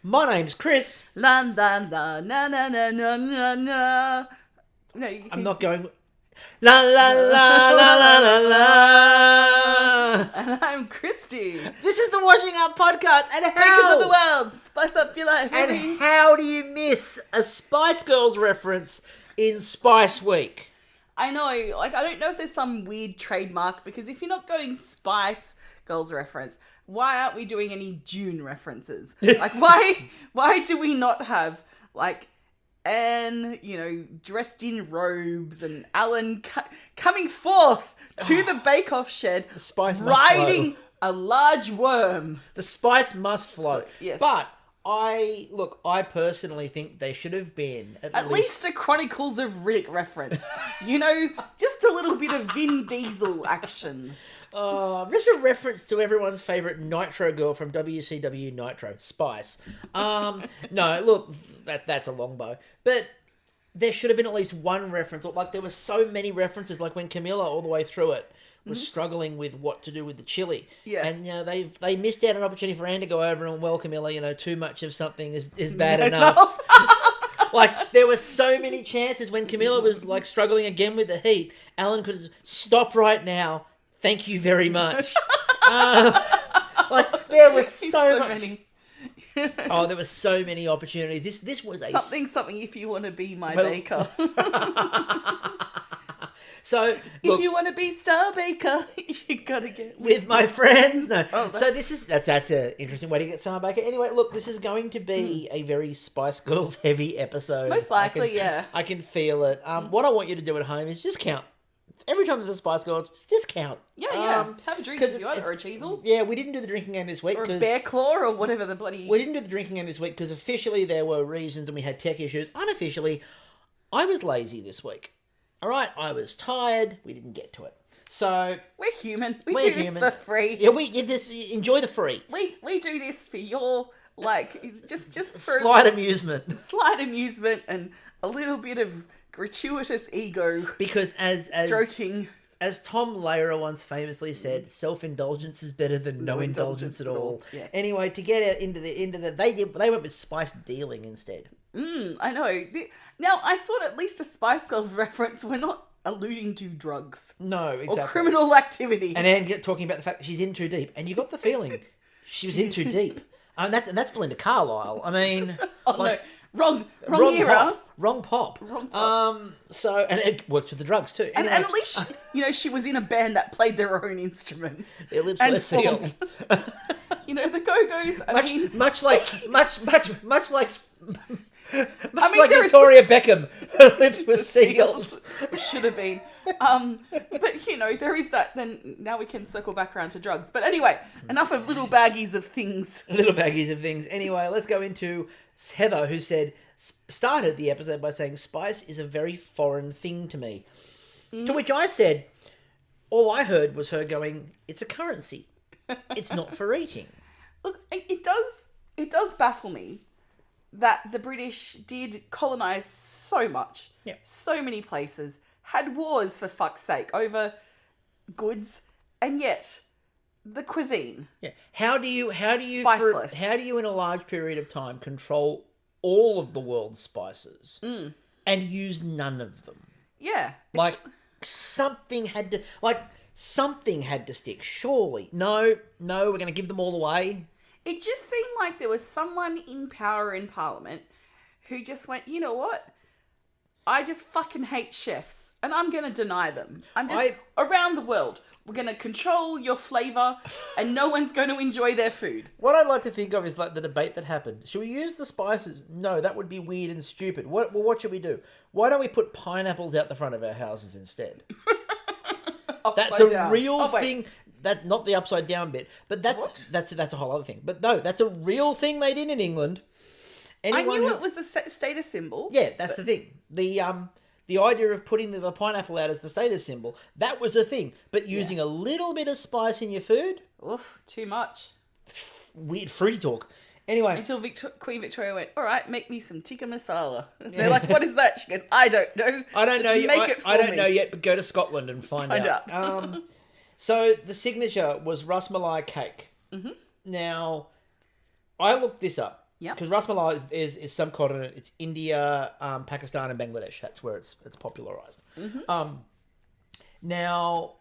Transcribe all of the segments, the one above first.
My name's Chris. La la la na na na na na na. No, you I'm not going. La la la la la la la. And I'm Kristie. This is the Washing Up Podcast, and Bakers how? of the world, spice up your life. And baby. how do you miss a Spice Girls reference in Spice Week? I know, like, I don't know if there's some weird trademark, because if you're not going Spice Girls reference, why aren't we doing any June references? Like, why do we not have, like, Anne, dressed in robes, and Alan coming forth to the bake-off shed, The spice must riding flow. a large worm. The spice must flow. Yes. But I personally think there should have been At least a Chronicles of Riddick reference. Just a little bit of Vin Diesel action. just a reference to everyone's favourite Nitro girl from WCW Nitro, Spice. No, look, that's a long bow. But there should have been at least one reference. Like, there were so many references, like when Camilla, all the way through it, was struggling with what to do with the chili. Yeah. And, they missed out an opportunity for Anne to go over and, well, Camilla, too much of something is bad enough. Like, there were so many chances when Camilla was, like, struggling again with the heat. Alan could have stop right now. Thank you very much. There was so many. there were so many opportunities. This was a Something if you want to be my baker. So if you want to be Star Baker, you gotta get with my friends. No, Oh, so that's an interesting way to get Star Baker. Anyway, look, this is going to be a very Spice Girls heavy episode. Most likely, yeah. I can feel it. What I want you to do at home is just count. Every time there's a Spice Girls, just count. Yeah. Have a drink if you want, or a cheesel. Yeah, we didn't do the drinking game this week. Or a bear claw, or whatever the bloody... We didn't do the drinking game this week because officially there were reasons and we had tech issues. Unofficially, I was lazy this week. All right, I was tired. We didn't get to it. So... We're human. We We're do human. this for free. Yeah, enjoy the free. We do this for your, just for... Slight amusement. Slight amusement and a little bit of gratuitous ego Because as stroking. As Tom Lehrer once famously said, self-indulgence is better than no indulgence at all. Yeah. Anyway, to get into the they went with spice dealing instead. I know. Now, I thought at least a Spice Girls reference, we're not alluding to drugs. No, exactly. Or criminal activity. And Anne talking about the fact that she's in too deep, and you got the feeling she was in too deep. And that's Belinda Carlisle. I mean, no. Wrong era. Wrong pop. So, and it works with the drugs too. And Anyway, at least, she was in a band that played their own instruments. their lips and were sealed. formed. The Go-Go's. Much like there is- Victoria Beckham, her lips were sealed. Should have been. But, there is that. Then now we can circle back around to drugs. But anyway, enough of little baggies of things. Little baggies of things. Anyway, let's go into Heather, who started the episode by saying, spice is a very foreign thing to me. To which I said, all I heard was her going, it's a currency. It's not for eating. Look, it does baffle me that the British did colonise so much. Yeah. So many places. Had wars, for fuck's sake, over goods. And yet, the cuisine. Yeah. How do you Spiceless. how do you in a large period of time control all of the world's spices and use none of them? Yeah. Something had to stick, surely. No, we're going to give them all away. It just seemed like there was someone in power in Parliament who just went, you know what? I just fucking hate chefs, and I'm going to deny them. Around the world, we're going to control your flavour, and no one's going to enjoy their food. What I'd like to think of is like the debate that happened. Should we use the spices? No, that would be weird and stupid. What should we do? Why don't we put pineapples out the front of our houses instead? That's a down. real thing. That not the upside down bit, but that's a whole other thing. But no, that's a real thing they did in England. I knew it was a status symbol. Yeah, that's the thing. The idea of putting the pineapple out as the status symbol, that was a thing. But using a little bit of spice in your food, Oof, too much. Weird fruity talk. Anyway. Until Queen Victoria went, all right, make me some tikka masala. And they're like, what is that? She goes, I don't know. I don't Just know make yet. it for I don't me." know yet, but go to Scotland and find out. So the signature was Ras Malai cake. Mm-hmm. Now, I looked this up. Yeah. Because Ras Malai is subcontinent. It's India, Pakistan, and Bangladesh. That's where it's popularized. Now,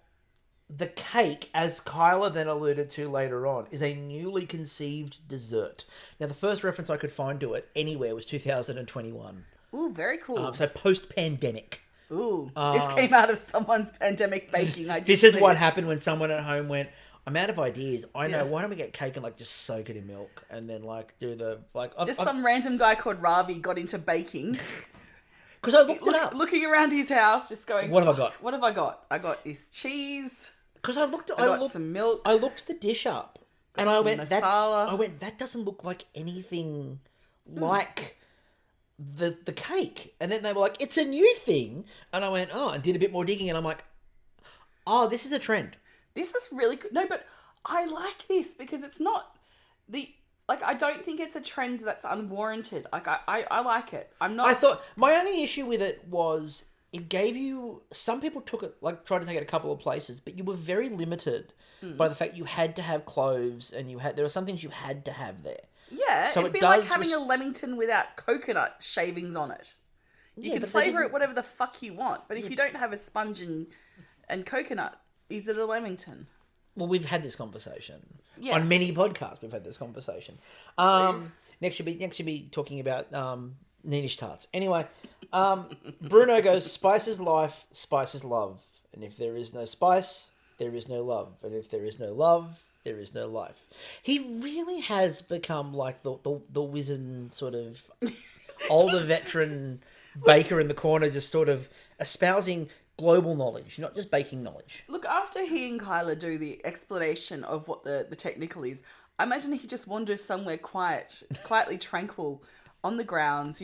the cake, as Kyla then alluded to later on, is a newly conceived dessert. Now, the first reference I could find to it anywhere was 2021. Ooh, very cool. So post-pandemic. Ooh, this came out of someone's pandemic baking. This is what happened when someone at home went, I'm out of ideas. I know. Why don't we get cake and like just soak it in milk and then like do the like. Some random guy called Ravi got into baking. Because I looked it up, looking around his house, just going, what have I got? What have I got? I got this cheese. Because I looked some milk. I looked the dish up, and I went masala. that doesn't look like anything like the cake. And then they were like, it's a new thing, and I went, oh, and did a bit more digging, and I'm like, oh, this is a trend. This is really good. No, but I like this because it's not I don't think it's a trend that's unwarranted. Like, I like it. I'm not... I thought... My only issue with it was it gave you... Some people took it, like, tried to take it a couple of places, but you were very limited by the fact you had to have cloves and there were some things you had to have there. Yeah, so it'd be like having a Lemington without coconut shavings on it. You can flavour it whatever the fuck you want, but if you don't have a sponge and coconut, is it a Lemington? Well, we've had this conversation on many podcasts. We've had this conversation. Next should be talking about Neenish tarts. Anyway, Bruno goes, spice is life, spice is love, and if there is no spice, there is no love, and if there is no love, there is no life. He really has become like the wizened sort of older veteran baker in the corner, just sort of espousing global knowledge, not just baking knowledge. Look, after he and Kyla do the explanation of what the technical is, I imagine he just wanders somewhere quietly tranquil on the grounds,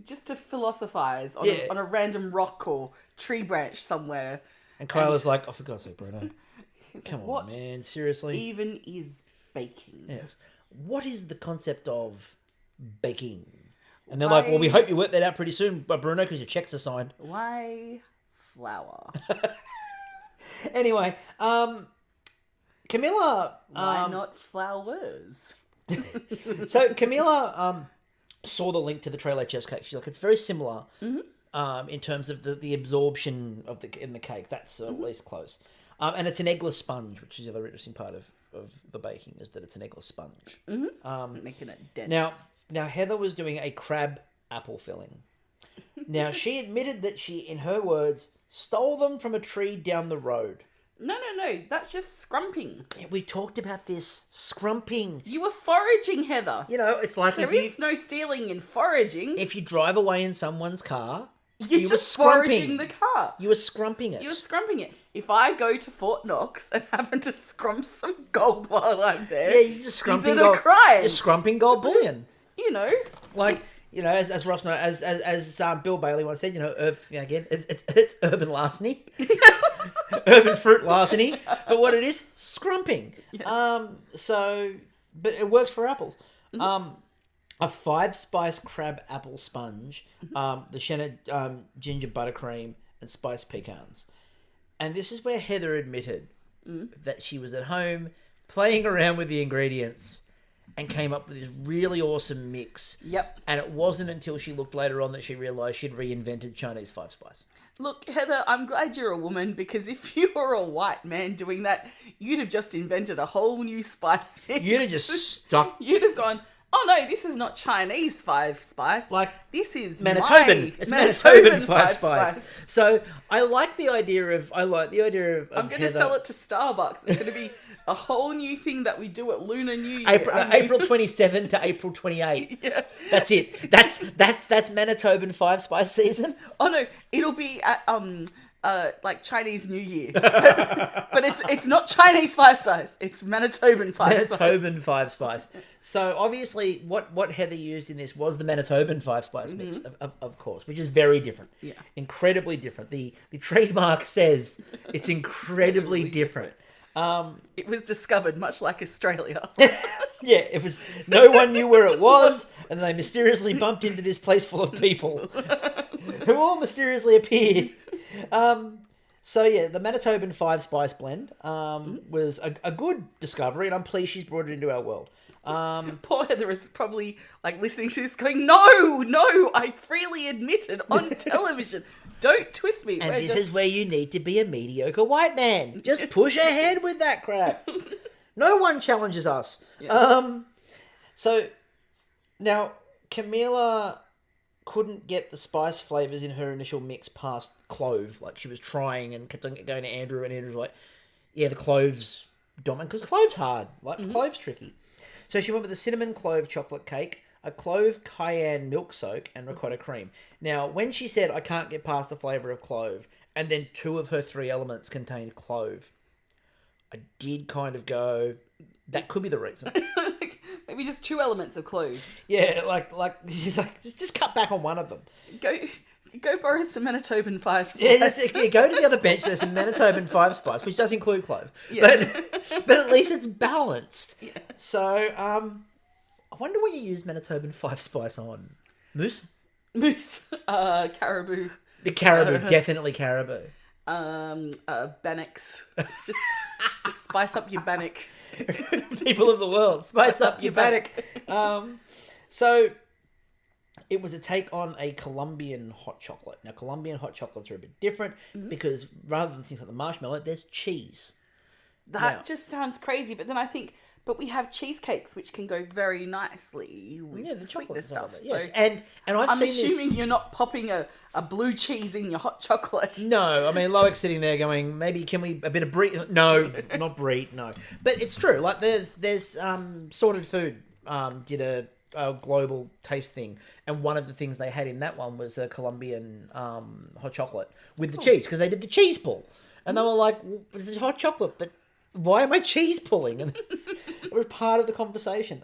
just to philosophize on a random rock or tree branch somewhere. And Kyla's like, oh, for God's sake, Bruno. Come on, what man, seriously? Even is baking? Yes. What is the concept of baking? And they're like, well, we hope you work that out pretty soon, but Bruno, because your checks are signed. Why flour? Anyway, Camilla... Why not flowers? So Camilla saw the link to the Trele chess cake. She's like, it's very similar in terms of the absorption of in the cake. That's at least close. And it's an eggless sponge, which is the other interesting part of the baking, is that it's an eggless sponge. Making it dense. Now, Heather was doing a crab apple filling. Now, she admitted that she, in her words, stole them from a tree down the road. No. That's just scrumping. Yeah, we talked about this. Scrumping. You were foraging, Heather. It's like there is no stealing in foraging. If you drive away in someone's car... You're just foraging the car. You were scrumping it. You were scrumping it. If I go to Fort Knox and happen to scrump some gold while I'm there... Yeah, you're just scrumping is it a crime? You're scrumping gold bullion. As Ross knows, as Bill Bailey once said, again, it's urban larceny, urban fruit larceny. But what it is, scrumping. Yes. But it works for apples. A 5-spice crab apple sponge, the Shenna ginger buttercream, and spiced pecans. And this is where Heather admitted that she was at home playing around with the ingredients and came up with this really awesome mix. Yep. And it wasn't until she looked later on that she realised she'd reinvented Chinese 5-spice. Look, Heather, I'm glad you're a woman, because if you were a white man doing that, you'd have just invented a whole new spice mix. You'd have just stuck... You'd have gone, oh no, this is not Chinese 5-spice. This is Manitoban. It's Manitoban 5-spice. So I like the idea of I'm going Heather... to sell it to Starbucks. It's going to be a whole new thing that we do at Lunar New Year. April 27 to April 28. Yeah. That's it. That's Manitoban 5-spice season. Oh no, it'll be at like Chinese New Year. but it's not Chinese 5-spice. It's Manitoban 5-spice. Manitoban 5-spice. So obviously what Heather used in this was the Manitoban 5-spice mix, of course, which is very different. Yeah. Incredibly different. The trademark says it's incredibly different. It was discovered much like Australia. Yeah, it was. No one knew where it was, and they mysteriously bumped into this place full of people who all mysteriously appeared. So yeah, the Manitoban 5-spice blend was a good discovery, and I'm pleased she's brought it into our world. Poor Heather is probably like listening to this going, no, I freely admit it on television. Don't twist me. And this is where you need to be a mediocre white man. Just push ahead with that crap. No one challenges us. Yeah. So now Camila couldn't get the spice flavors in her initial mix past clove. Like she was trying and kept on going to Andrew, and Andrew's like, yeah, the clove's dominant because clove's hard. Like clove's tricky. So she went with a cinnamon clove chocolate cake, a clove cayenne milk soak, and ricotta cream. Now, when she said, I can't get past the flavour of clove, and then 2 of her 3 elements contained clove, I did kind of go, that could be the reason. Maybe just 2 elements of clove. Yeah, like she's like, just cut back on one of them. Go borrow some Manitoban 5 spice. Yeah, go to the other bench. There's some Manitoban 5 spice, which does include clove. Yeah. But at least it's balanced. Yeah. So, I wonder what you use Manitoban 5 spice on. Moose? Caribou. The caribou, definitely caribou. Bannocks. Just spice up your bannock. People of the world, spice up your bannock. So it was a take on a Colombian hot chocolate. Now, Colombian hot chocolates are a bit different because rather than things like the marshmallow, there's cheese. That just sounds crazy, but then I think, but we have cheesecakes which can go very nicely with the sweetness stuff. Yes. So And I'm assuming you're not popping a blue cheese in your hot chocolate. No, I mean, Loic's sitting there going, maybe can we a bit of brie? No, not brie. No, but it's true. Like there's Sorted Food did a global taste thing, and one of the things they had in that one was a Colombian hot chocolate with the cheese because they did the cheese pull, and they were like, well, this is hot chocolate, but why am I cheese pulling? And it was part of the conversation.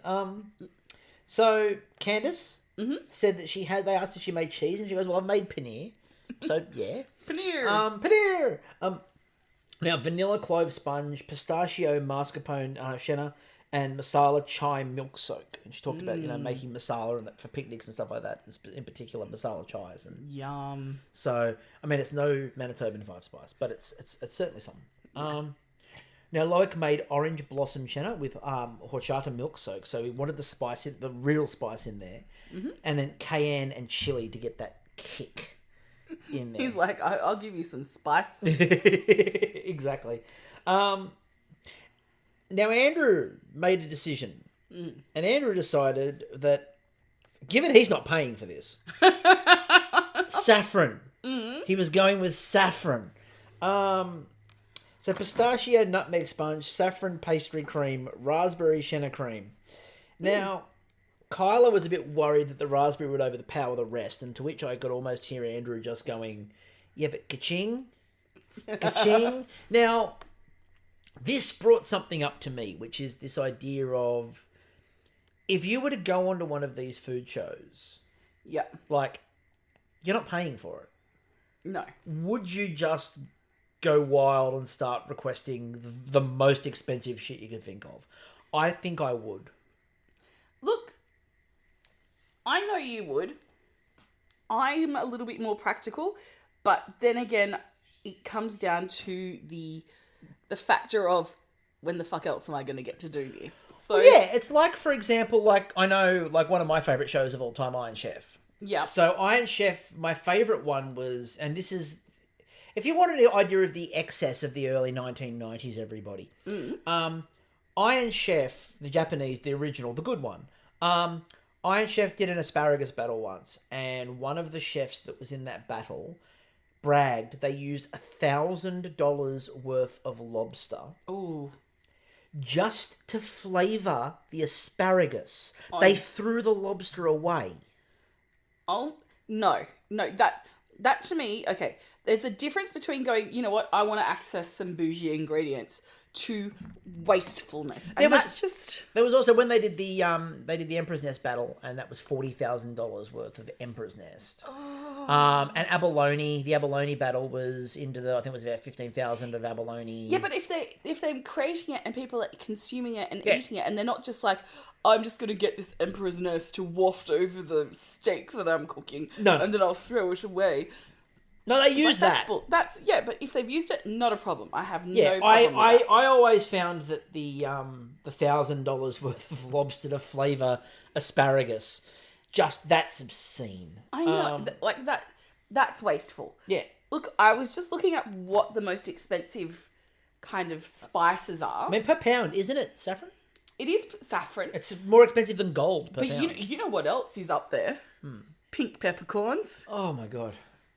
So Candace said that they asked if she made cheese, and she goes, well, I've made paneer. So, yeah. Paneer. Now, vanilla clove sponge, pistachio mascarpone shenna, and masala chai milk soak. And she talked about, making masala and for picnics and stuff like that, in particular masala chais. And yum. So, I mean, it's no Manitoban 5 spice, but it's certainly something. Now, Loic made orange blossom cheddar with horchata milk soak. So he wanted the real spice in there. And then cayenne and chili to get that kick in there. He's like, I'll give you some spice. Exactly. Now, Andrew made a decision. And Andrew decided that, given he's not paying for this, saffron. He was going with saffron. So pistachio nutmeg sponge, saffron pastry cream, raspberry shenna cream. Now, Kyla was a bit worried that the raspberry would overpower the rest, and to which I could almost hear Andrew just going, yeah, but ka-ching? Ka-ching? Now, this brought something up to me, which is this idea of, if you were to go onto one of these food shows, like, you're not paying for it. No. Would you just go wild and start requesting the most expensive shit you could think of? I think I would. Look, I know you would. I'm a little bit more practical, but then again, it comes down to the factor of when the fuck else am I going to get to do this? So well, yeah, it's like, for example, like I know, like one of my favourite shows of all time, Iron Chef. Yeah. So Iron Chef, my favourite one was, and this is, if you want an idea of the excess of the early 1990s, everybody, Iron Chef, the Japanese, the original, the good one, Iron Chef did an asparagus battle once, and one of the chefs that was in that battle bragged they used $1,000 worth of lobster. Ooh. Just to flavour the asparagus. They threw the lobster away. Oh, no, that to me, okay, there's a difference between going, you know what, I want to access some bougie ingredients, to wastefulness. And there was also when they did the Emperor's Nest battle, and that was $40,000 worth of Emperor's Nest. Oh. And abalone, the abalone battle was I think it was about 15,000 of abalone. Yeah, but if they're creating it and people are consuming it and eating it, and they're not just like, I'm just gonna get this Emperor's Nest to waft over the steak that I'm cooking, and then I'll throw it away. No, they use that. That's but if they've used it, not a problem. I have Yeah, no problem with that. I always found that the $1,000 worth of lobster to flavour asparagus, that's obscene. I know, that's wasteful. Yeah. Look, I was just looking at what the most expensive kind of spices are. I mean, per pound, isn't it saffron? It is saffron. It's more expensive than gold per pound. But you know what else is up there? Pink peppercorns. Oh my god.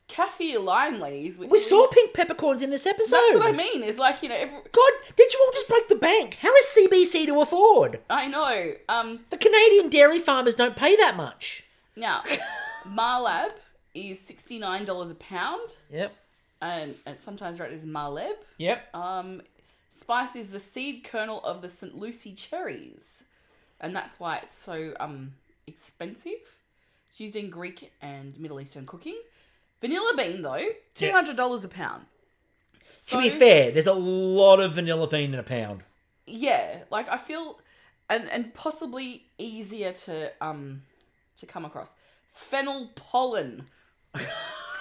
Kaffir lime leaves. We saw pink peppercorns in this episode. That's what I mean. It's like, God, did you all just break the bank? How is CBC to afford? I know. The Canadian dairy farmers don't pay that much. Now, Marlab is $69 a pound. Yep. And sometimes written as Marleb. Yep. Spice is the seed kernel of the St. Lucie cherries. And that's why it's so expensive. It's used in Greek and Middle Eastern cooking. Vanilla bean, though, $200 a pound. To be fair, there's a lot of vanilla bean in a pound. Yeah, like I feel, and possibly easier to come across. Fennel pollen.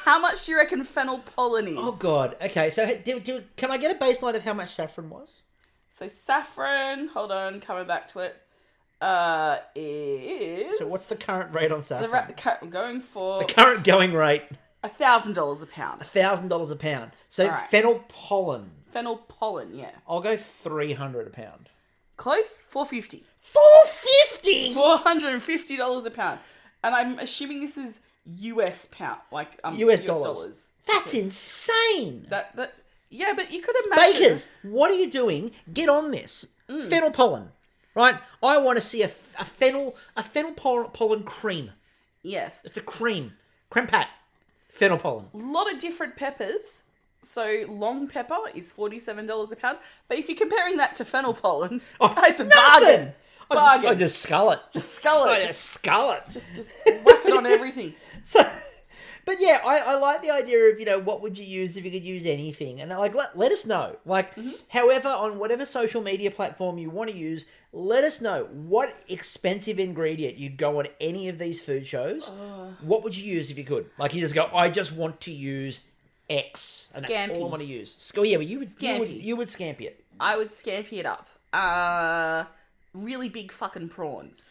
How much do you reckon fennel pollen is? Oh god. Okay, so can I get a baseline of how much saffron was? So saffron, hold on, coming back to it, is... So what's the current rate on saffron? I'm going for... The current going rate. $1,000 a pound. $1,000 a pound. So right. Fennel pollen. Fennel pollen, yeah. I'll go $300 a pound. Close? $450. $450? $450 a pound. And I'm assuming this is US pound, like US dollars. That's insane. Yeah, but you could imagine. Bakers, what are you doing? Get on this. Fennel pollen, right? I want to see a fennel pollen cream. Yes, it's a cream pat. Fennel pollen. A lot of different peppers. So long pepper is $47 a pound. But if you're comparing that to fennel pollen, it's a bargain. I just scull it. Just scull it. Just scull it. Just whack it on everything. But yeah, I like the idea of, what would you use if you could use anything? And let us know. However, on whatever social media platform you want to use, let us know what expensive ingredient you'd go on any of these food shows. What would you use if you could? You just go, I just want to use X. And Scampi. That's all I want to use. Yeah, but you would scampi it. I would scampi it up. Really big fucking prawns.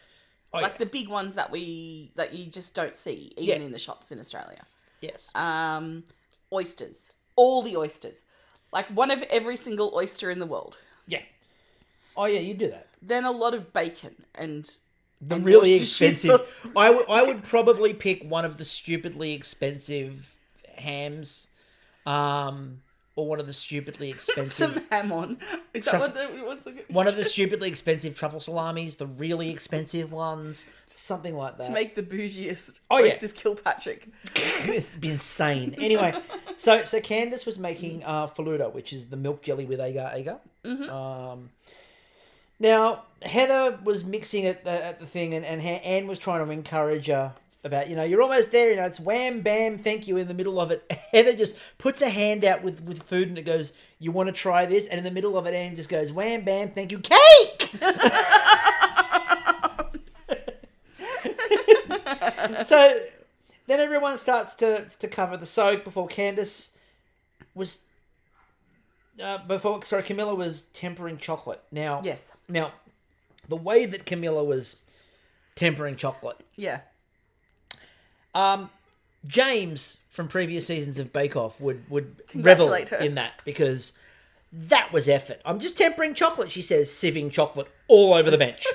The big ones that you just don't see, even in the shops in Australia. Yes. Oysters. All the oysters. One of every single oyster in the world. Yeah. Oh, yeah, you do that. Then a lot of bacon and... The really expensive... I would probably pick one of the stupidly expensive hams. Or one of the stupidly expensive... Some ham on. Is that what's the... One of the stupidly expensive truffle salamis, the really expensive ones, something like that. To make the bougiest oysters Kilpatrick. It's been insane. Anyway, so Candace was making faluda, which is the milk jelly with agar-agar. Mm-hmm. Now, Heather was mixing it at the thing, and Anne was trying to encourage her about, you're almost there, it's wham, bam, thank you in the middle of it. Heather just puts a hand out with food and it goes, you want to try this? And in the middle of it, Anne just goes, wham, bam, thank you, cake! So then everyone starts to cover the soak before Camilla was tempering chocolate. Now, yes. Now, the way that Camilla was tempering chocolate. Yeah. James from previous seasons of Bake Off would revel in that because that was effort. I'm just tempering chocolate, she says, sieving chocolate all over the bench.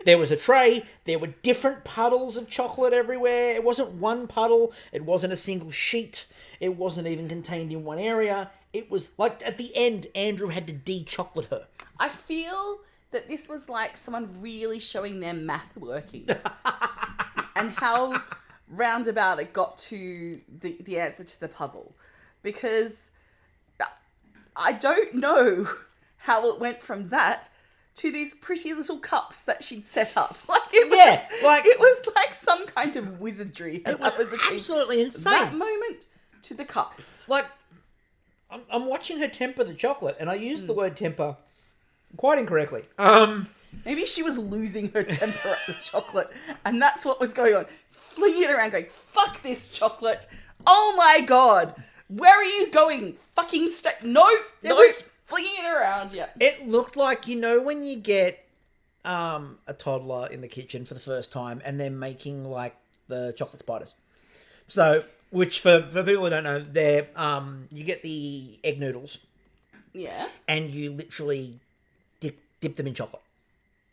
There was a tray. There were different puddles of chocolate everywhere. It wasn't one puddle. It wasn't a single sheet. It wasn't even contained in one area. It was at the end, Andrew had to de-chocolate her. I feel that this was someone really showing their math working and how roundabout it got to the answer to the puzzle, because I don't know how it went from that to these pretty little cups that she'd set up. It was like some kind of wizardry. It was absolutely insane. That moment to the cups. I'm watching her temper the chocolate, and I used the word temper quite incorrectly. Maybe she was losing her temper at the chocolate, and that's what was going on. Flinging it around, going, fuck this chocolate. Oh my god. Where are you going? Fucking No. No. was- Flinging it around. Yeah. It looked like, when you get a toddler in the kitchen for the first time and they're making, like, the chocolate spiders. So, which for people who don't know, they're, you get the egg noodles. Yeah. And you literally dip them in chocolate.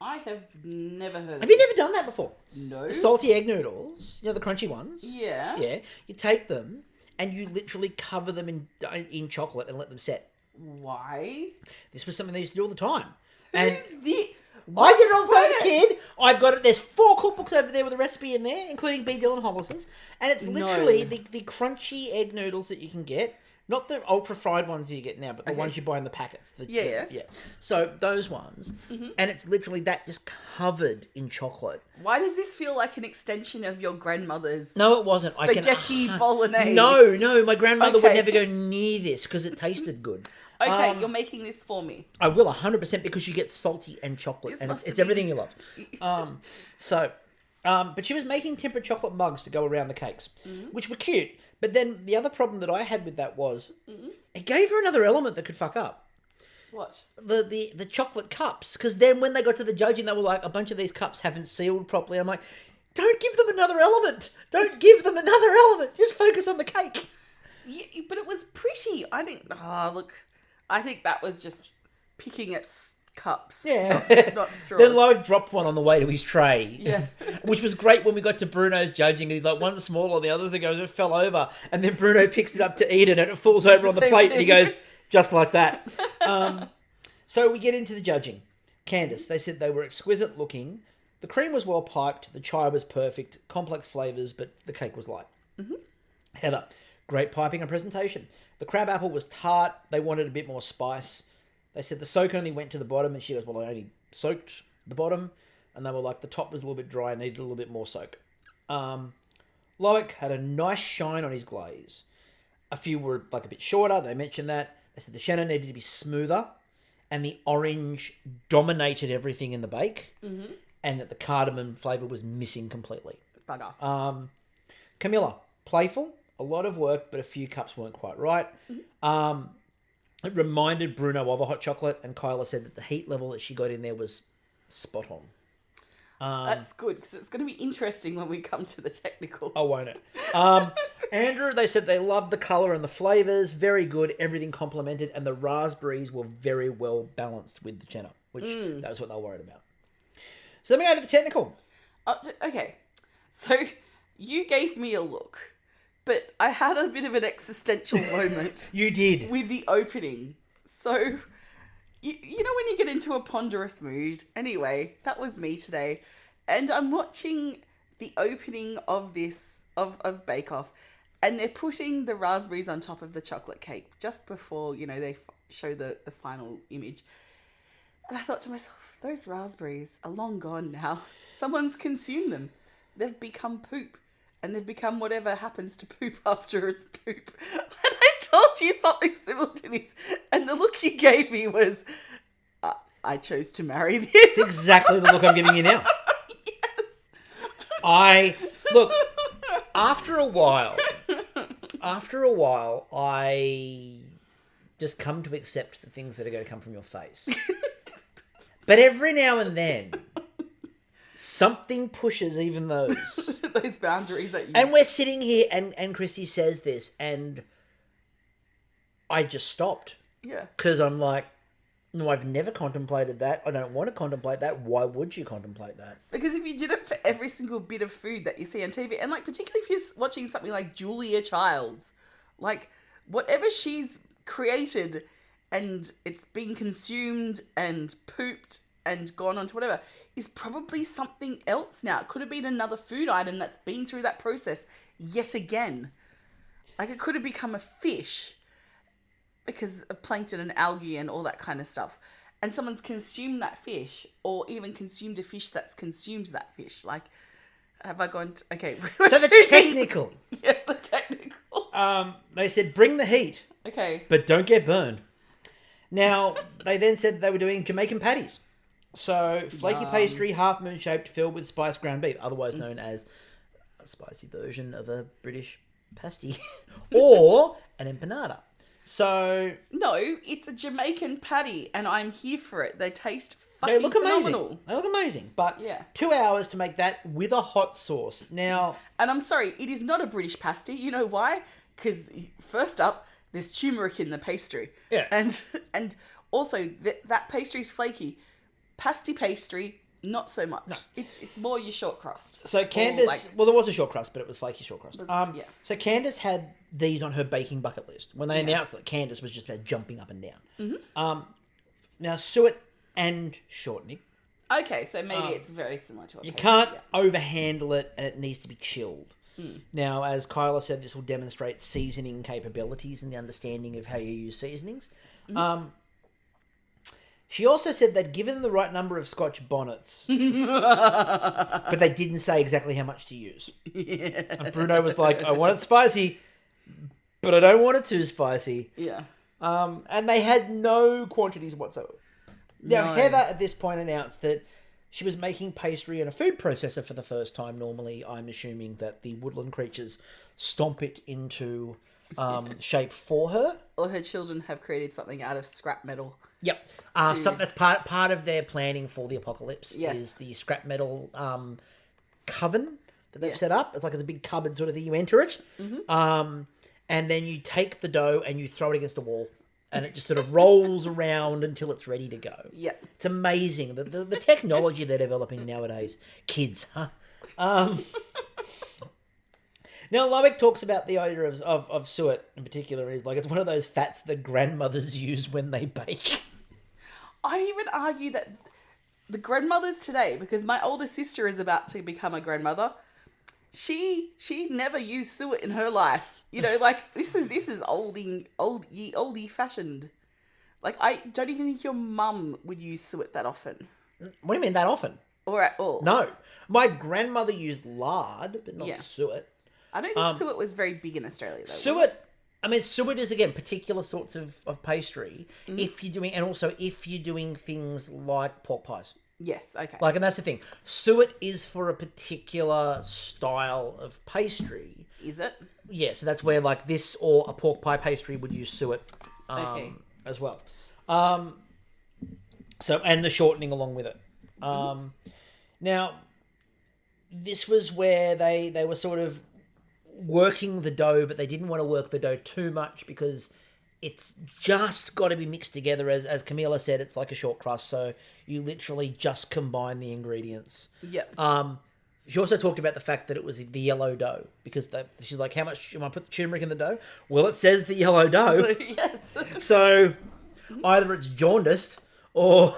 I have never heard of Have you never done that before? No. The salty egg noodles, the crunchy ones. Yeah. Yeah. You take them and you literally cover them in chocolate and let them set. Why? This was something they used to do all the time. And Who's this? I did it all the time as a kid. I've got it. There's 4 cookbooks over there with a recipe in there, including B. Dillon Hollis's. And it's literally the crunchy egg noodles that you can get. Not the ultra fried ones you get now, but the ones you buy in the packets. Yeah. So those ones. Mm-hmm. And it's literally that just covered in chocolate. Why does this feel like an extension of your grandmother's No, it wasn't. spaghetti bolognese? No. My grandmother would never go near this because it tasted good. Okay, you're making this for me. I will 100% because you get salty and chocolate. And it's everything you love. But she was making tempered chocolate mugs to go around the cakes, which were cute. But then the other problem that I had with that was it gave her another element that could fuck up. What? The chocolate cups. Because then when they got to the judging, they were like, a bunch of these cups haven't sealed properly. I'm like, don't give them another element. Don't give them another element. Just focus on the cake. Yeah, but it was pretty. I think that was just picking at cups. Yeah. Not straws. Then Lloyd dropped one on the way to his tray. Yeah. Which was great when we got to Bruno's judging. He's like, one's smaller, the other's it fell over. And then Bruno picks it up to eat it and it falls over on the plate and he goes, just like that. So we get into the judging. Candice, they said they were exquisite looking. The cream was well piped. The chai was perfect. Complex flavours, but the cake was light. Mm-hmm. Heather, great piping and presentation. The crab apple was tart. They wanted a bit more spice. They said the soak only went to the bottom, and she goes, well, I only soaked the bottom. And they were like, the top was a little bit dry and needed a little bit more soak. Loic had a nice shine on his glaze. A few were like a bit shorter. They mentioned that. They said the Shannon needed to be smoother. And the orange dominated everything in the bake. Mm-hmm. And that the cardamom flavour was missing completely. Bugger. Camilla, playful. A lot of work, but a few cups weren't quite right. Mm-hmm. It reminded Bruno of a hot chocolate, and Kyla said that the heat level that she got in there was spot on. That's good, because it's going to be interesting when we come to the technical. Oh, won't it? Andrew, they said they loved the colour and the flavours. Very good. Everything complemented, and the raspberries were very well balanced with the cheddar, which that was what they were worried about. So let me go to the technical. Okay. So you gave me a look. But I had a bit of an existential moment. You did. With the opening. So, you know when you get into a ponderous mood? Anyway, that was me today. And I'm watching the opening of of Bake Off. And they're putting the raspberries on top of the chocolate cake. Just before, they show the final image. And I thought to myself, those raspberries are long gone now. Someone's consumed them. They've become poop. And they've become whatever happens to poop after it's poop. And I told you something similar to this. And the look you gave me was, I chose to marry this. It's exactly the look I'm giving you now. Yes. Look, after a while, I just come to accept the things that are going to come from your face. But every now and then, something pushes even those. Those boundaries that you... And we're sitting here and Kristie says this and I just stopped. Yeah. Because I'm like, no, I've never contemplated that. I don't want to contemplate that. Why would you contemplate that? Because if you did it for every single bit of food that you see on TV, and particularly if you're watching something like Julia Childs, whatever she's created and it's being consumed and pooped and gone on to whatever... is probably something else now. It could have been another food item that's been through that process yet again. It could have become a fish because of plankton and algae and all that kind of stuff. And someone's consumed that fish or even consumed a fish that's consumed that fish. Have I gone... Okay. So the technical. Yes, the technical. They said, bring the heat. Okay. But don't get burned. Now, they then said they were doing Jamaican patties. So, flaky pastry, half moon shaped, filled with spiced ground beef, otherwise known as a spicy version of a British pasty or an empanada. So No, it's a Jamaican patty, and I'm here for it. They taste fucking they look amazing. phenomenal. They look amazing. But Yeah. 2 hours to make that with a hot sauce. Now, And I'm sorry, it is not a British pasty. You know why? Because first up, there's turmeric in the pastry. Yeah. And also that pastry's flaky. Pasty pastry, not so much. No. It's more your short crust. So Candace, well, there was a short crust, but it was flaky short crust. Yeah. So Candace had these on her baking bucket list when they announced that Candace was just about jumping up and down. Mm-hmm. Now suet and shortening. Okay, so maybe it's very similar to a You pastry, can't overhandle it, and it needs to be chilled. Mm. Now, as Kyla said, this will demonstrate seasoning capabilities and the understanding of how you use seasonings. Mm-hmm. She also said that given the right number of Scotch bonnets, but they didn't say exactly how much to use. Yeah. And Bruno was like, I want it spicy, but I don't want it too spicy. Yeah. And they had no quantities whatsoever. Now, Heather at this point announced that she was making pastry in a food processor for the first time. Normally, I'm assuming that the woodland creatures stomp it into shape for her. Or her children have created something out of scrap metal. Yep. Something that's part of their planning for the apocalypse is the scrap metal coven that they've set up. It's like it's a big cupboard sort of thing. You enter it. Mm-hmm. And then you take the dough and you throw it against a wall. And it just sort of rolls around until it's ready to go. Yeah. It's amazing. The technology they're developing nowadays. Kids, huh? Now, Lovick talks about the idea of suet in particular. Is like it's one of those fats that grandmothers use when they bake. I'd even argue that the grandmothers today, because my older sister is about to become a grandmother, she never used suet in her life. You know, like this is oldie fashioned. Like I don't even think your mum would use suet that often. What do you mean that often? Or at all? No, my grandmother used lard, but not suet. I don't think suet was very big in Australia though. Suet is again particular sorts of pastry. Mm-hmm. If you're doing things like pork pies. Yes, okay. And that's the thing. Suet is for a particular style of pastry. Is it? Yeah, so that's where like this or a pork pie pastry would use suet as well. So and the shortening along with it. Now, this was where they were sort of working the dough, but they didn't want to work the dough too much because it's just got to be mixed together. As Camila said, it's like a short crust, so you literally just combine the ingredients. Yeah. She also talked about the fact that it was the yellow dough because she's like, how much am I put the turmeric in the dough? Well, it says the yellow dough. Yes. So either it's jaundiced or,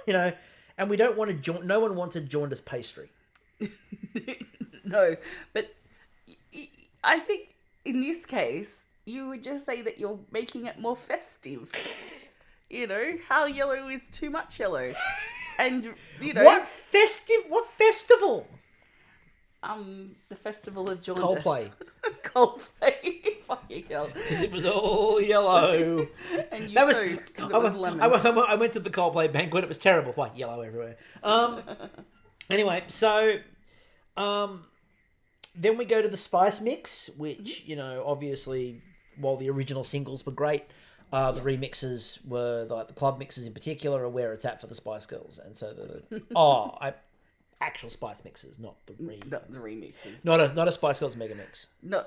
and we don't want no one wants a jaundiced pastry. No, but I think in this case, you would just say that you're making it more festive. How yellow is too much yellow? And, What festival? The festival of jaundice. Coldplay. Coldplay. Fucking hell. Because it was all yellow. And you too, because it was lemon. I went to the Coldplay banquet. It was terrible. Why? Yellow everywhere. Anyway, so then we go to the spice mix, which, obviously, while the original singles were great, the remixes were, like the club mixes in particular, are where it's at for the Spice Girls. And so actual spice mixes, not the remixes. Not a Spice Girls mega mix. No,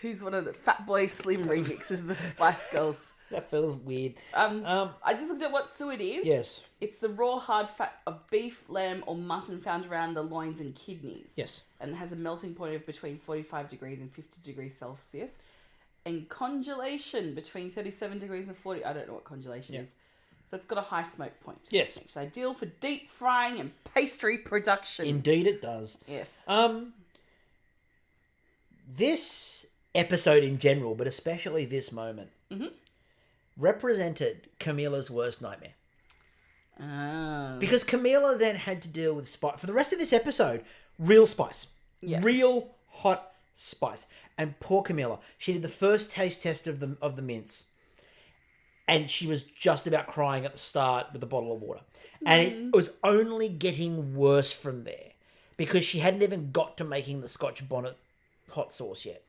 who's one of the Fat Boy Slim remixes? The Spice Girls. That feels weird. I just looked at what suet is. Yes. It's the raw hard fat of beef, lamb, or mutton found around the loins and kidneys. Yes. And it has a melting point of between 45 degrees and 50 degrees Celsius. And congelation between 37 degrees and 40. I don't know what congelation is. So it's got a high smoke point. Yes. It's ideal for deep frying and pastry production. Indeed it does. Yes. This episode in general, but especially this moment, represented Camila's worst nightmare. Oh. Because Camila then had to deal with spice. For the rest of this episode, real spice. Yeah. Real hot spice. And poor Camila, she did the first taste test of the mince. And she was just about crying at the start with a bottle of water. And it was only getting worse from there. Because she hadn't even got to making the Scotch bonnet hot sauce yet.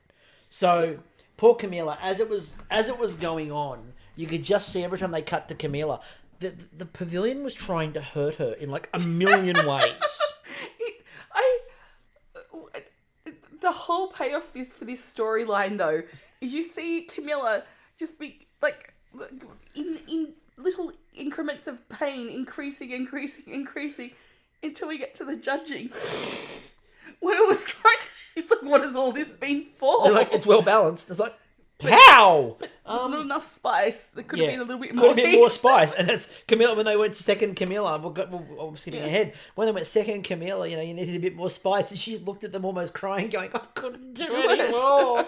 So poor Camilla, as it was going on, you could just see every time they cut to Camilla, the pavilion was trying to hurt her in like a million ways. The whole payoff for this storyline though is you see Camilla just be like in little increments of pain, increasing until we get to the judging. When it was like, she's like, what has all this been for? They're like, it's well balanced. It's like, how? There's not enough spice. There could have been a little bit more. Could have been more spice. And that's Camilla, when they went to second Camilla, I'm skipping ahead. When they went second Camilla, you needed a bit more spice. And she just looked at them almost crying, going, I couldn't do it anymore.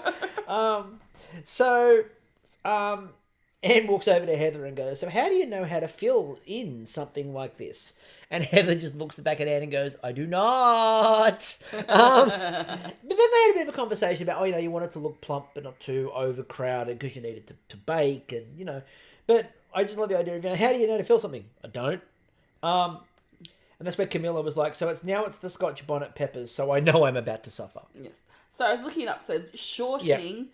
Anne walks over to Heather and goes, so how do you know how to fill in something like this? And Heather just looks back at Anne and goes, I do not. But then they had a bit of a conversation about, you want it to look plump but not too overcrowded because you need it to bake and, But I just love the idea of, how do you know to fill something? I don't. And that's where Camilla was like, so it's the Scotch bonnet peppers, so I know I'm about to suffer. Yes. So I was looking it up. So shortening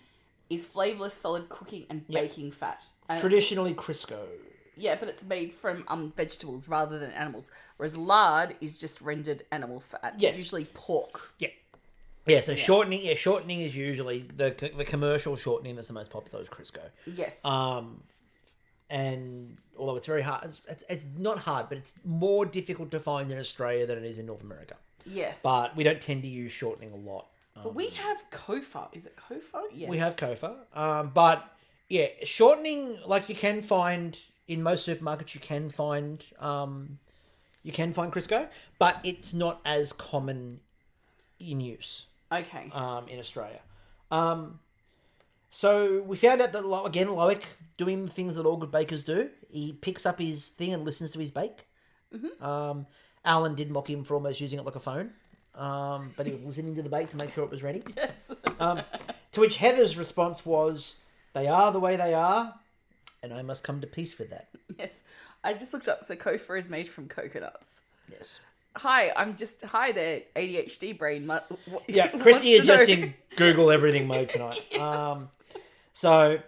is flavourless solid cooking and baking fat. And traditionally Crisco. Yeah, but it's made from vegetables rather than animals. Whereas lard is just rendered animal fat. Yes. Usually pork. Yeah. Yeah, so shortening is usually the commercial shortening that's the most popular is Crisco. Yes. And although it's very hard, it's not hard, but it's more difficult to find in Australia than it is in North America. Yes. But we don't tend to use shortening a lot. But we have Kofa. Is it Kofa? Yes. We have Kofa. But yeah, shortening, like you can find in most supermarkets, you can find Crisco, but it's not as common in use. Okay. In Australia. So we found out that, again, Loic doing the things that all good bakers do. He picks up his thing and listens to his bake. Mm-hmm. Alan did mock him for almost using it like a phone. But he was listening to the bake to make sure it was ready. Yes. To which Heather's response was, they are the way they are, and I must come to peace with that. Yes. I just looked up, so Kofa is made from coconuts. Yes. Hi there, ADHD brain. Yeah, Kristie is just in Google everything mode tonight. Yes. So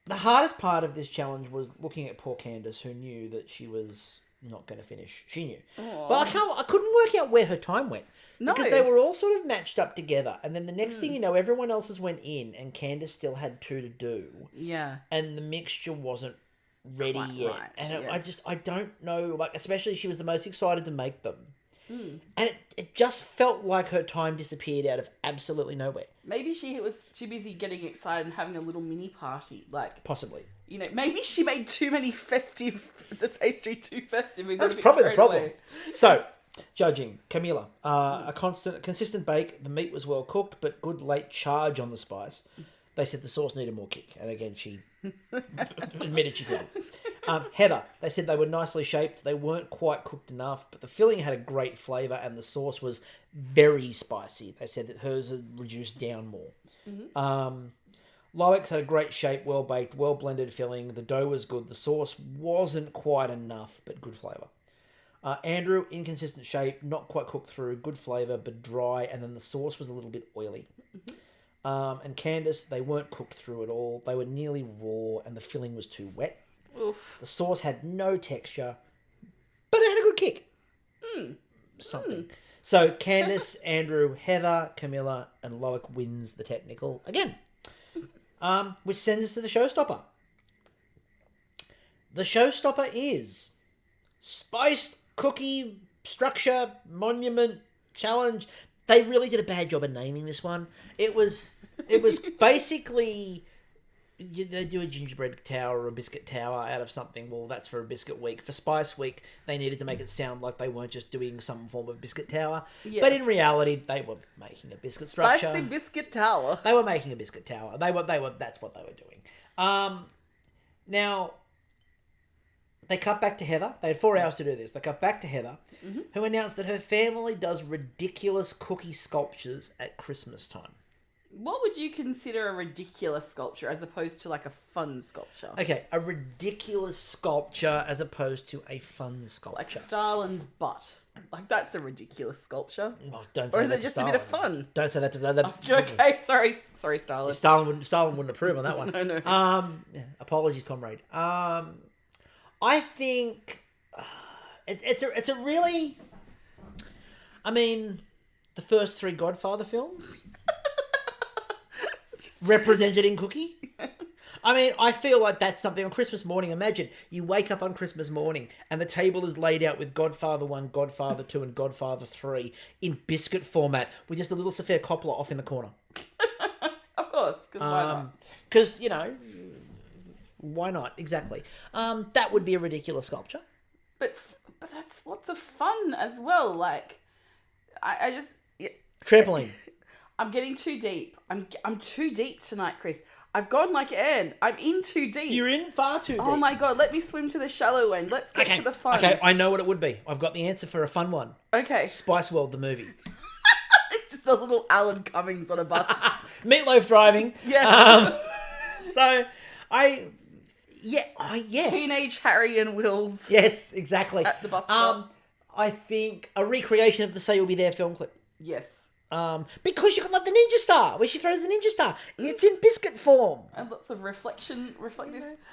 the hardest part of this challenge was looking at poor Candace, who knew that she was not going to finish. She knew. Aww. But I couldn't work out where her time went. No. Because they were all sort of matched up together. And then the next thing you know, everyone else's went in and Candace still had 2 to do. Yeah. And the mixture wasn't ready yet. Right. And I don't know, like, especially she was the most excited to make them. And it just felt like her time disappeared out of absolutely nowhere. Maybe she was too busy getting excited and having a little mini party. Like, possibly. Maybe she made the pastry too festive. That's probably the problem. So, judging, Camilla, a consistent bake. The meat was well cooked, but good late charge on the spice. They said the sauce needed more kick, and again, she admitted she couldn't. Heather, they said they were nicely shaped. They weren't quite cooked enough, but the filling had a great flavour, and the sauce was very spicy. They said that hers had reduced down more. Mm-hmm. Loic had a great shape, well baked, well blended filling. The dough was good. The sauce wasn't quite enough, but good flavour. Andrew, inconsistent shape, not quite cooked through, good flavour, but dry, and then the sauce was a little bit oily. Mm-hmm. And Candace, they weren't cooked through at all. They were nearly raw, and the filling was too wet. Oof. The sauce had no texture, but it had a good kick. Something. So Candace, Andrew, Heather, Camilla, and Loic wins the technical again. Which sends us to the showstopper. The showstopper is Spiced Cookie Structure Monument Challenge. They really did a bad job of naming this one. It was basically, they do a gingerbread tower or a biscuit tower out of something. Well, that's for a biscuit week. For Spice Week, they needed to make it sound like they weren't just doing some form of biscuit tower. Yeah. But in reality, they were making a biscuit structure. Spicy biscuit tower. They were making a biscuit tower. That's what they were doing. Now, they cut back to Heather. They had 4 hours to do this. They cut back to Heather, who announced that her family does ridiculous cookie sculptures at Christmas time. What would you consider a ridiculous sculpture as opposed to like a fun sculpture? Okay, a ridiculous sculpture as opposed to a fun sculpture. Like Stalin's butt. Like, that's a ridiculous sculpture. Oh, don't say Or is that it to just a bit of Stalin. fun? Don't say that to that. Okay, sorry, Stalin. Stalin wouldn't approve on that one. No. Yeah, apologies, comrade. I think it's a really. I mean, the first 3 Godfather films represented in Cookie. I mean, I feel like that's something on Christmas morning. Imagine you wake up on Christmas morning and the table is laid out with Godfather 1, Godfather 2, and Godfather 3 in biscuit format with just a little Sophia Coppola off in the corner. Of course, because why not? Because, why not? Exactly. That would be a ridiculous sculpture. But that's lots of fun as well. Like, I just... Yeah. Trampoline. I'm getting too deep. I'm too deep tonight, Chris. I've gone like Anne. I'm in too deep. You're in far too deep. Oh my God, let me swim to the shallow end. Let's get to the fun. Okay, I know what it would be. I've got the answer for a fun one. Okay. Spice World, the movie. Just a little Alan Cummings on a bus. Meatloaf driving. Yeah. Yes. Teenage Harry and Wills. Yes, exactly. At the bus stop. I think a recreation of the Say You'll Be There film clip. Yes. Because you got like the Ninja Star, where she throws the Ninja Star. It's in biscuit form. And lots of reflective.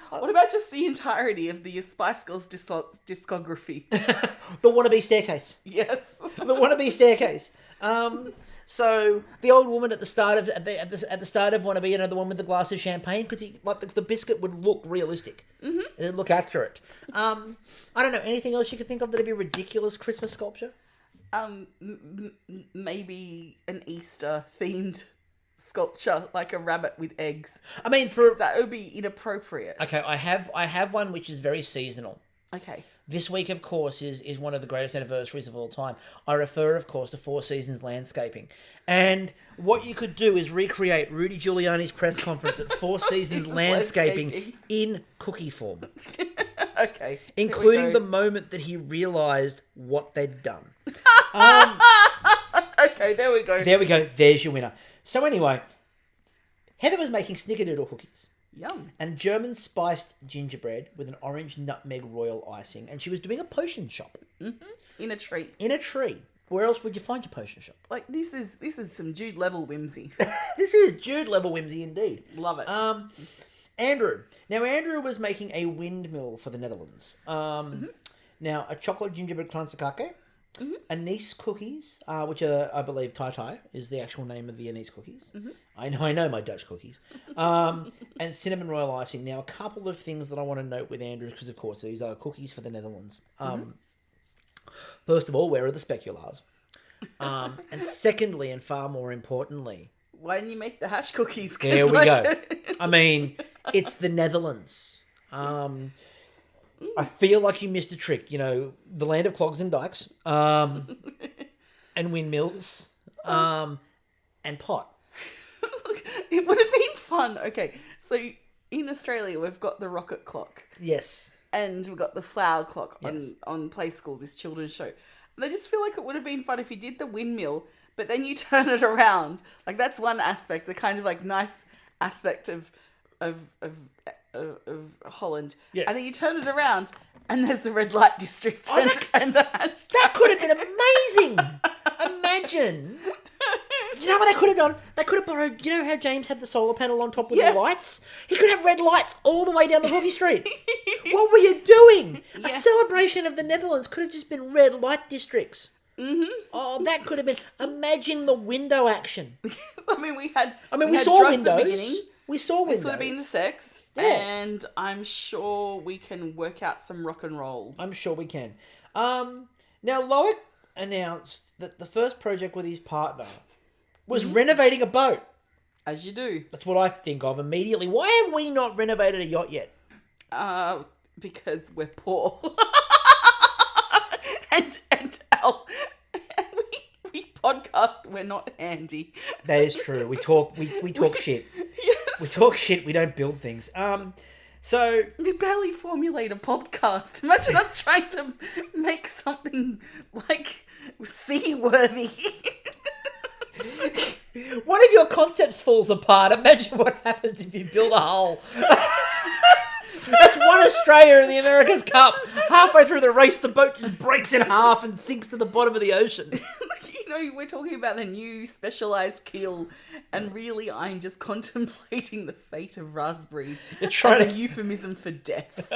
What about just the entirety of the Spice Girls discography? The wannabe staircase. Yes. The wannabe staircase. So the old woman at the start of at the start of wannabe, the one with the glass of champagne, because the biscuit would look realistic. Mm-hmm. It'd look accurate. I don't know, anything else you could think of that'd be a ridiculous Christmas sculpture? Maybe an Easter themed sculpture, like a rabbit with eggs. I mean, that would be inappropriate. Okay, I have one which is very seasonal. Okay. This week, of course, is one of the greatest anniversaries of all time. I refer, of course, to Four Seasons Landscaping. And what you could do is recreate Rudy Giuliani's press conference at Four Seasons Landscaping in cookie form. Okay. Including the moment that he realised what they'd done. Okay, there we go. There we go. There's your winner. So anyway, Heather was making snickerdoodle cookies. Yum. And German spiced gingerbread with an orange nutmeg royal icing. And she was doing a potion shop. Mm-hmm. In a tree. In a tree. Where else would you find your potion shop? Like, this is some Jude level whimsy. This is Jude level whimsy indeed. Love it. Andrew. Now, Andrew was making a windmill for the Netherlands. Now, a chocolate gingerbread kransekake, anise cookies, which are, I believe, Tai is the actual name of the anise cookies. Mm-hmm. I know my Dutch cookies. And cinnamon royal icing. Now, a couple of things that I want to note with Andrew, because, of course, these are cookies for the Netherlands. First of all, where are the speculars? And secondly, and far more importantly... Why didn't you make the hash cookies? There we go. I mean, it's the Netherlands. I feel like you missed a trick. The land of clogs and dikes, and windmills, and pot. Look, it would have been fun. Okay, so in Australia, we've got the rocket clock. Yes. And we've got the flower clock on Play School, this children's show. And I just feel like it would have been fun if you did the windmill, but then you turn it around. Like, that's one aspect, the kind of like nice aspect of Holland. Yeah. And then you turn it around and there's the red light district and the hash. That could have been amazing. Imagine. You know what they could have done? They could have borrowed, you know how James had the solar panel on top with the lights? He could have red lights all the way down the Cookie Street. What were you doing? Yeah. A celebration of the Netherlands could have just been red light districts. Mm-hmm. Oh, that could have been... Imagine the window action. we saw windows. We saw windows. This would have been the sex. Yeah. And I'm sure we can work out some rock and roll. I'm sure we can. Now, Loic announced that the first project with his partner was renovating a boat. As you do. That's what I think of immediately. Why have we not renovated a yacht yet? Because we're poor. we podcast, we're not handy. That is true. We talk shit. Yes. We talk shit, we don't build things. So we barely formulate a podcast. Imagine us trying to make something like seaworthy. One of your concepts falls apart. Imagine what happens if you build a hull. That's one Australia in the America's Cup. Halfway through the race, the boat just breaks in half and sinks to the bottom of the ocean. We're talking about a new specialised keel, and really I'm just contemplating the fate of raspberries as a euphemism for death.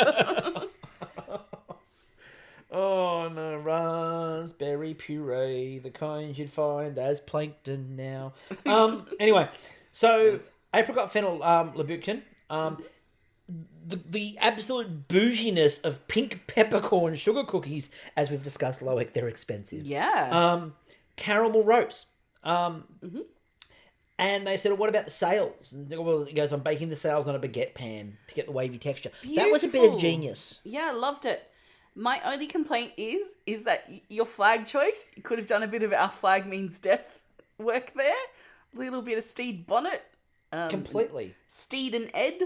Oh no, raspberry puree, the kind you'd find as plankton now. Anyway, so apricot fennel lambic. The absolute bouginess of pink peppercorn sugar cookies, as we've discussed, Loic, they're expensive. Yeah. Caramel ropes. And they said, well, what about the sails? And well, it goes, I'm baking the sails on a baguette pan to get the wavy texture. Beautiful. That was a bit of genius. Yeah, I loved it. My only complaint is that your flag choice, you could have done a bit of Our Flag Means Death work there. A little bit of Steed Bonnet. Completely. Steed and Ed.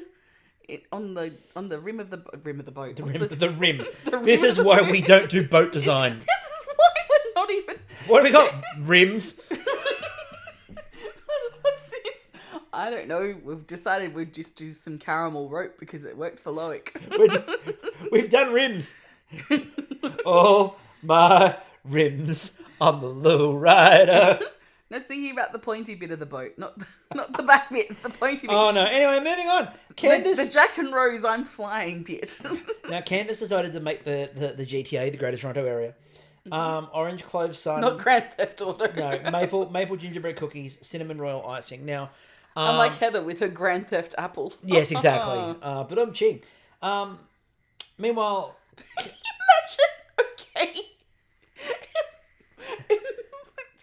On the rim of the boat. The rim. This is why we don't do boat design. This is why we're not even... What have we got? Rims? What's this? I don't know. We've decided we'd just do some caramel rope because it worked for Loic. We've done rims. Oh, my rims on the low rider. I was thinking about the pointy bit of the boat, not the back bit, the pointy bit. Oh no! Anyway, moving on. Candace, the Jack and Rose I'm flying bit. Now Candace decided to make the GTA, the Greater Toronto Area, orange clove sun. Not Grand Theft Auto. No, maple gingerbread cookies, cinnamon royal icing. Now, unlike Heather with her Grand Theft apple. Yes, exactly. But I'm ching. Meanwhile, imagine. Okay.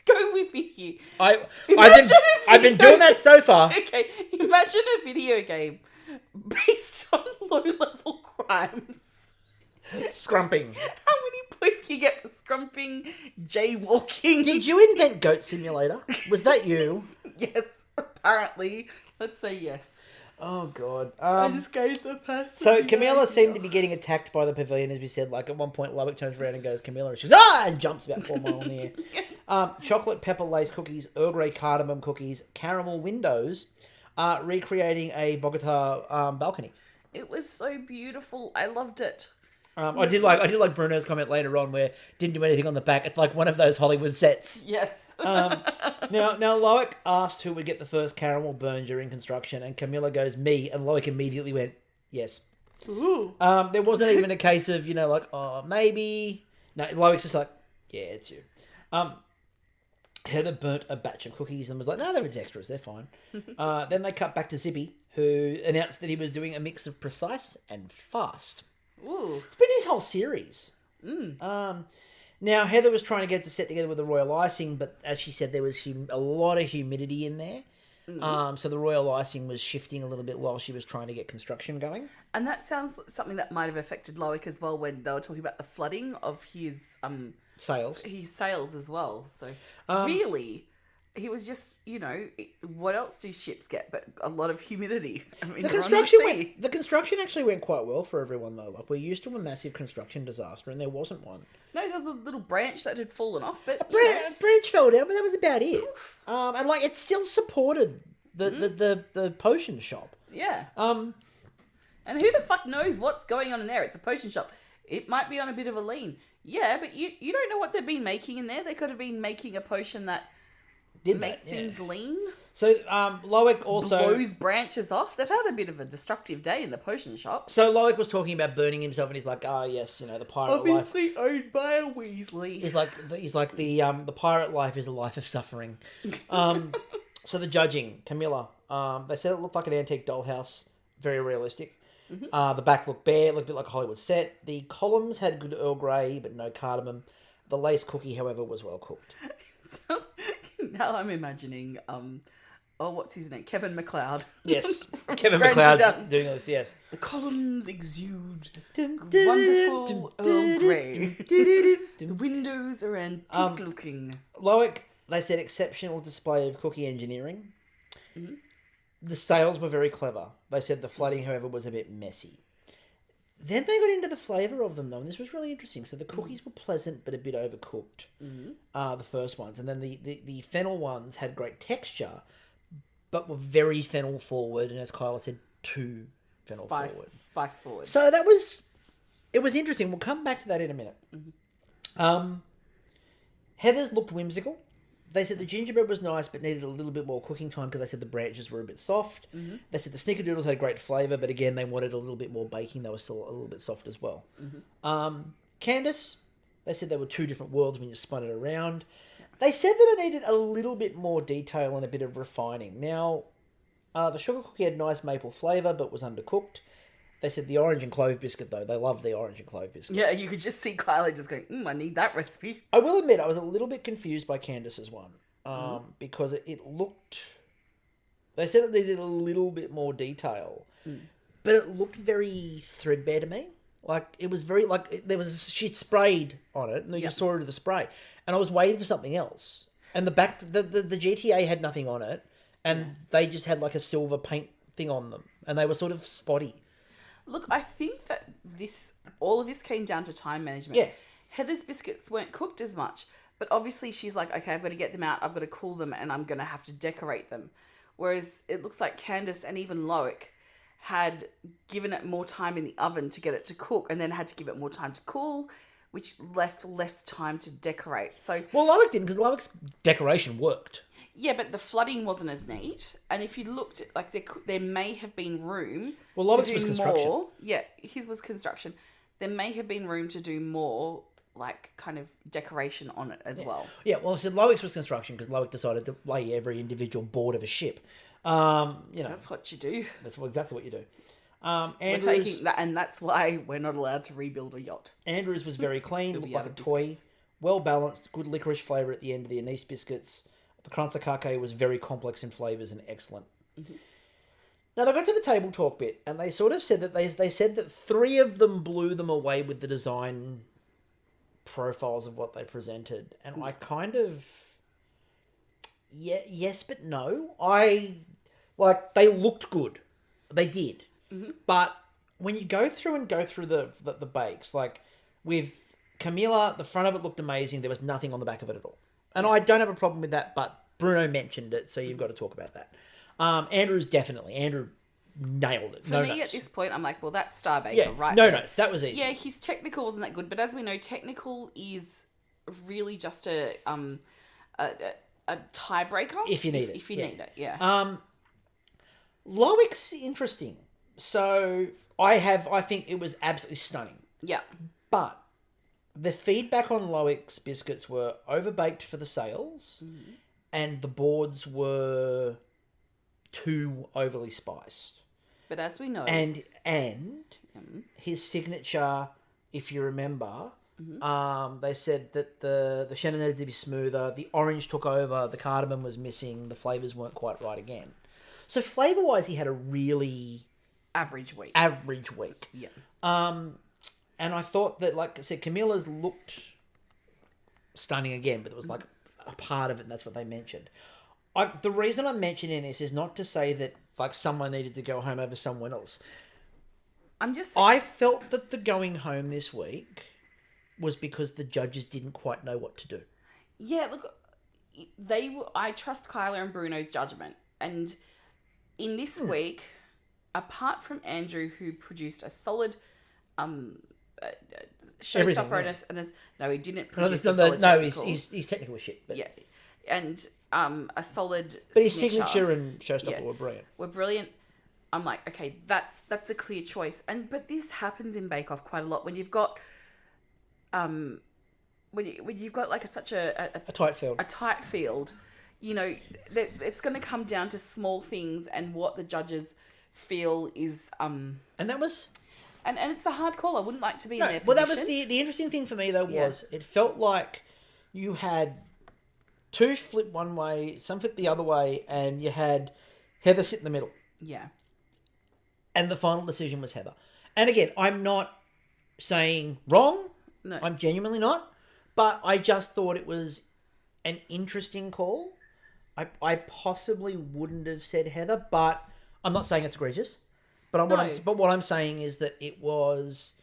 Go with me here. I've been doing that so far. Okay, imagine a video game based on low-level crimes. Scrumping. How many points can you get for scrumping, jaywalking? Did you invent Goat Simulator? Was that you? Yes, apparently. Let's say yes. Oh, God. I just gave the person. So, Camilla seemed to be getting attacked by the pavilion, as we said. Like, at one point, Lubbock turns around and goes, Camilla, and she goes, ah! And jumps about 4 miles in the air. Chocolate pepper lace cookies, Earl Grey cardamom cookies, caramel windows, recreating a Bogota balcony. It was so beautiful. I loved it. I did like Bruno's comment later on where didn't do anything on the back. It's like one of those Hollywood sets. Yes. Now Loic asked who would get the first caramel burn during construction, and Camilla goes, me, and Loic immediately went, yes. Ooh. There wasn't even a case of, like, oh, maybe. No, Loic's just like, yeah, it's you. Heather burnt a batch of cookies and was like, no, they're just extras, they're fine. Then they cut back to Zippy, who announced that he was doing a mix of precise and fast. Ooh. It's been his whole series. Now, Heather was trying to get it to set together with the royal icing, but as she said, there was a lot of humidity in there. So the royal icing was shifting a little bit while she was trying to get construction going. And that sounds like something that might have affected Loic as well when they were talking about the flooding of his Sails. His sails as well. So really, he was just, what else do ships get but a lot of humidity? I mean, the construction actually went quite well for everyone though. Like, we're used to a massive construction disaster, and there wasn't one. No, there was a little branch that had fallen off, but a branch fell down, but that was about it. And like, it still supported the potion shop. Yeah. And who the fuck knows what's going on in there? It's a potion shop. It might be on a bit of a lean. Yeah, but you don't know what they've been making in there. They could have been making a potion that makes things lean. So Loic also blows branches off. They've had a bit of a destructive day in the potion shop. So Loic was talking about burning himself, and he's like, yes, the pirate obviously life. Owned by a Weasley. He's like the pirate life is a life of suffering. So the judging, Camilla, they said it looked like an antique dollhouse, very realistic. The back looked bare, looked a bit like a Hollywood set. The columns had good Earl Grey, but no cardamom. The lace cookie, however, was well cooked. So now I'm imagining, what's his name? Kevin MacLeod. Yes, Kevin MacLeod doing this. Yes, the columns exude wonderful Earl Grey. The windows are antique looking. Loic, they said, exceptional display of cookie engineering. The sails were very clever. They said the flooding, however, was a bit messy. Then they got into the flavour of them, though, and this was really interesting. So the cookies were pleasant, but a bit overcooked, the first ones. And then the fennel ones had great texture, but were very fennel forward, and as Kyla said, too fennel forward. Spice forward. So it was interesting. We'll come back to that in a minute. Heather's looked whimsical. They said the gingerbread was nice, but needed a little bit more cooking time because they said the branches were a bit soft. They said the snickerdoodles had great flavour, but again, they wanted a little bit more baking. They were still a little bit soft as well. Candace, they said there were two different worlds when you spun it around. They said that it needed a little bit more detail and a bit of refining. Now, the sugar cookie had nice maple flavour, but was undercooked. They said the orange and clove biscuit, though. They love the orange and clove biscuit. Yeah, you could just see Kylie just going, I need that recipe. I will admit, I was a little bit confused by Candace's one. Because it looked... They said it needed a little bit more detail. But it looked very threadbare to me. Like, it was very... She'd sprayed on it, and then you saw her do the spray. And I was waiting for something else. And the GTA had nothing on it, and they just had, like, a silver paint thing on them. And they were sort of spotty. Look, I think that all of this came down to time management. Yeah. Heather's biscuits weren't cooked as much, but obviously she's like, okay, I've got to get them out, I've got to cool them, and I'm going to have to decorate them. Whereas it looks like Candace and even Loic had given it more time in the oven to get it to cook, and then had to give it more time to cool, which left less time to decorate. So, well, Loic didn't, because Loic's decoration worked. Yeah, but the flooding wasn't as neat. And if you looked at, like, there may have been room to do was construction. more. Yeah, his was construction. There may have been room to do more, like, kind of decoration on it as well. Yeah, well, I said Loic's was construction because Loic decided to lay every individual board of a ship. That's what you do. That's exactly what you do. We're taking that, and that's why we're not allowed to rebuild a yacht. Andrew's was very clean, looked like a toy. Well balanced, good licorice flavour at the end of the anise biscuits. The kranzakake was very complex in flavours and excellent. Now, they got to the table talk bit, and they sort of said that they said that three of them blew them away with the design profiles of what they presented. And I kind of... yes, but no. They looked good. They did. But when you go through the bakes, like with Camilla, the front of it looked amazing. There was nothing on the back of it at all. And I don't have a problem with that, but Bruno mentioned it, so you've got to talk about that. Andrew nailed it. For me, at this point, I'm like, well, that's Star Baker, right? No notes. That was easy. Yeah, his technical wasn't that good, but as we know, technical is really just a tiebreaker. If you need it. If you need it, yeah. Loic's interesting. So, I think it was absolutely stunning. Yeah. But the feedback on Loic's biscuits were overbaked for the sales, and the boards were too overly spiced. But as we know... And his signature, if you remember, they said that the cheddar needed to be smoother, the orange took over, the cardamom was missing, the flavours weren't quite right again. So flavour-wise, he had a really... Average week. Yeah. And I thought that, like I said, Camilla's looked stunning again, but it was like a part of it, and that's what they mentioned. The reason I'm mentioning this is not to say that like someone needed to go home over someone else. I felt that the going home this week was because the judges didn't quite know what to do. Yeah, look, I trust Kyla and Bruno's judgment, and in this week, apart from Andrew, who produced a solid showstopper no, he didn't produce a solid technical. His technical was shit. But... Yeah, and a solid but his signature and showstopper were brilliant. I'm like, okay, that's a clear choice. But this happens in Bake Off quite a lot when you've got when you've got like such a tight field. A tight field, you know, it's going to come down to small things and what the judges feel is and that was. And it's a hard call. I wouldn't like to be in their position. Well, that was the interesting thing for me, though, was it felt like you had two flip one way, some flip the other way, and you had Heather sit in the middle. Yeah. And the final decision was Heather. And again, I'm not saying wrong. No. I'm genuinely not. But I just thought it was an interesting call. I possibly wouldn't have said Heather, but I'm not saying it's egregious. But what I'm saying is that it was...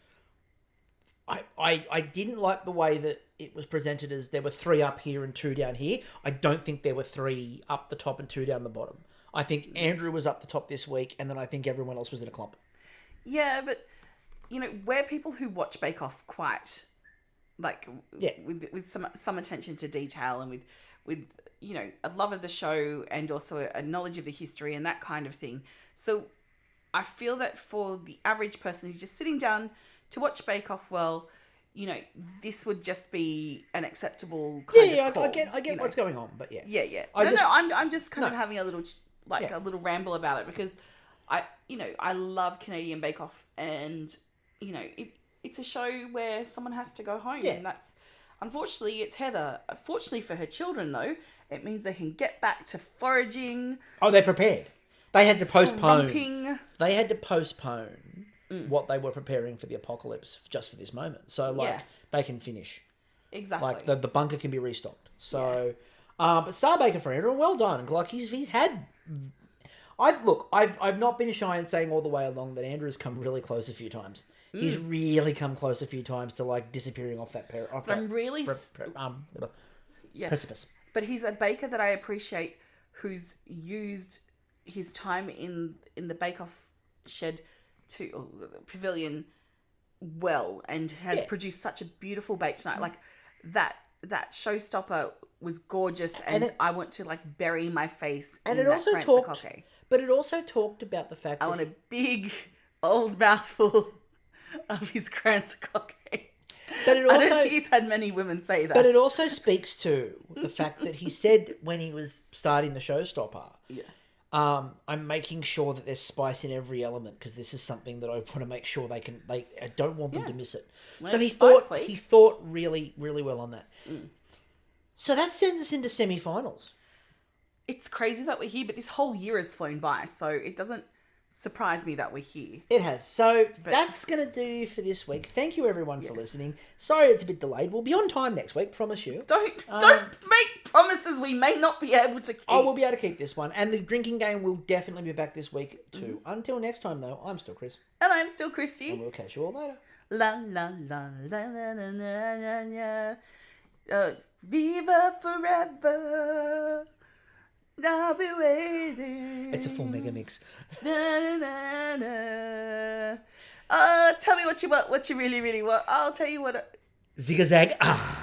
I didn't like the way that it was presented as there were 3 up here and 2 down here. I don't think there were 3 up the top and 2 down the bottom. I think Andrew was up the top this week, and then I think everyone else was in a clump. Yeah, but we're people who watch Bake Off quite like with some attention to detail and with a love of the show and also a knowledge of the history and that kind of thing. So I feel that for the average person who's just sitting down to watch Bake Off, this would just be an acceptable kind of call. I get what's going on, but yeah. Yeah. I'm just kind of having a little a little ramble about it because I love Canadian Bake Off and it's a show where someone has to go home and that's unfortunately it's Heather. Fortunately for her children though, it means they can get back to foraging. Oh, they're prepared. They had to postpone. Scrumping. They had to postpone what they were preparing for the apocalypse just for this moment. So they can finish. Exactly. Like the bunker can be restocked. So, but Star Baker for Andrew, well done. Like he's had. I've not been shy in saying all the way along that Andrew has come really close a few times. He's really come close a few times to like disappearing off that precipice. But he's a baker that I appreciate, who's used his time in the Bake Off shed or pavilion well, and has produced such a beautiful bake tonight. Like that showstopper was gorgeous, and I want to like bury my face. And in it also talked, coque. but it also talked about the fact I want a big old mouthful of his Kranz coque. But it also, I don't think he's had many women say that. But it also speaks to the fact that he said when he was starting the showstopper, I'm making sure that there's spice in every element because this is something that I want to make sure I don't want them to miss it. Well, so he thought really, really well on that. So that sends us into semi-finals. It's crazy that we're here, but this whole year has flown by, so it doesn't surprise me that we're here. It has. So that's going to do for this week. Thank you everyone for listening. Sorry it's a bit delayed. We'll be on time next week, promise you. Don't make promises we may not be able to keep. Oh, we'll be able to keep this one. And the drinking game will definitely be back this week too. Until next time though, I'm still Chris. And I'm still Kristie. And we'll catch you all later. La la la la la la la la. Viva forever. I'll be waiting. It's a full mega mix. Na, na, na, na. Tell me what you want, what you really, really want. I'll tell you what. Zig-a-zag. Ah.